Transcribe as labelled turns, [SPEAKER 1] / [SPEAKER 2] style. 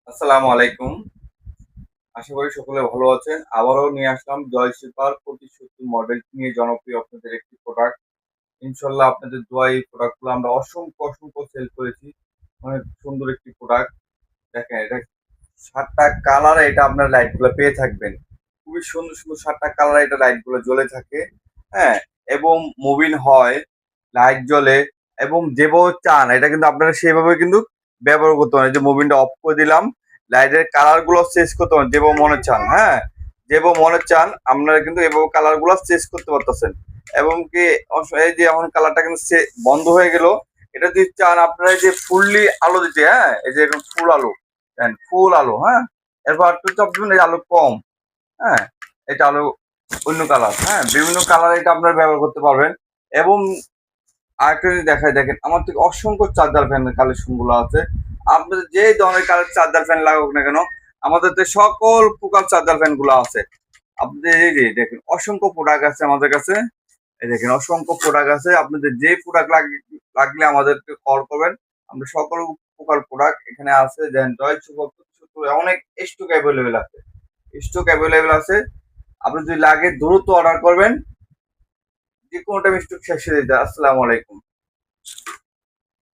[SPEAKER 1] আসসালামু আলাইকুম। আশা করি সকলে ভালো আছেন। আবারও নিয়ে আসলাম জয় সুপার ২৫৭০ মডেল নিয়ে জনপ্রিয় আপনাদের একটি প্রোডাক্ট। ইনশাআল্লাহ আপনাদের দোয়ায় এই প্রোডাক্টগুলো আমরা অসংখ্য সেল করেছি। অনেক সুন্দর একটি প্রোডাক্ট। দেখেন এটা ৭ টা কালারে এটা আপনার লাইটগুলো পেয়ে থাকবেন। খুবই সুন্দর ৭ টা কালারে এটা লাইটগুলো জ্বলে থাকে। হ্যাঁ? এবং মুভিং হয়, লাইট জ্বলে এবং যেভাবে চান এটা কিন্তু আপনারা সেভাবে কিন্তু ব্যবহার করতে পারেন। এই যে মুভিংটা অফ করে দিলাম, লাইটের কালার গুলো চেঞ্জ করতে পারেন যেভাবে মনে চান। হ্যাঁ, যেভাবে মনে চান আপনারা কিন্তু এভাবে কালার গুলো চেঞ্জ করতে পারতেছেন। এবং কি এই যে এখন কালারটা কিন্তু বন্ধ হয়ে গেল, এটা যদি চান আপনারা এই যে ফুললি আলো দিতে, হ্যাঁ, এই যে এখন ফুল আলো, ফুল আলো, হ্যাঁ, এরপর একটু চাপ দিবেন এই আলো কম, হ্যাঁ, এটা আলো অন্য কালার, হ্যাঁ, বিভিন্ন কালার এটা আপনারা ব্যবহার করতে পারবেন। এবং আরেকটা যদি দেখায়, দেখেন আমার থেকে অসংখ্য চার্জার ফ্যানের কালেকশন গুলো আছে। আপনাদের যে ধরনের কালার চার্জার ফ্যান লাগুক না কেন, আমাদের তো সকল প্রকার চার্জার ফ্যান গুলো আছে। আপনাদের এই যে দেখেন অসংখ্য প্রোডাক্ট আছে আমাদের কাছে। এই দেখেন অসংখ্য প্রোডাক্ট আছে। আপনাদের যে প্রোডাক্ট লাগলে আমাদেরকে কল করবেন। আমরা সকল প্রকার প্রোডাক্ট এখানে আছে। দেন জয় সুপার অনেক স্টক অ্যাভেলেবেল আছে। স্টক অ্যাভেলেবেল আছে। আপনি যদি লাগে দ্রুত অর্ডার করবেন। যে কোনো টাইম স্টক শেষ হয়ে যায়। আসসালামু আলাইকুম।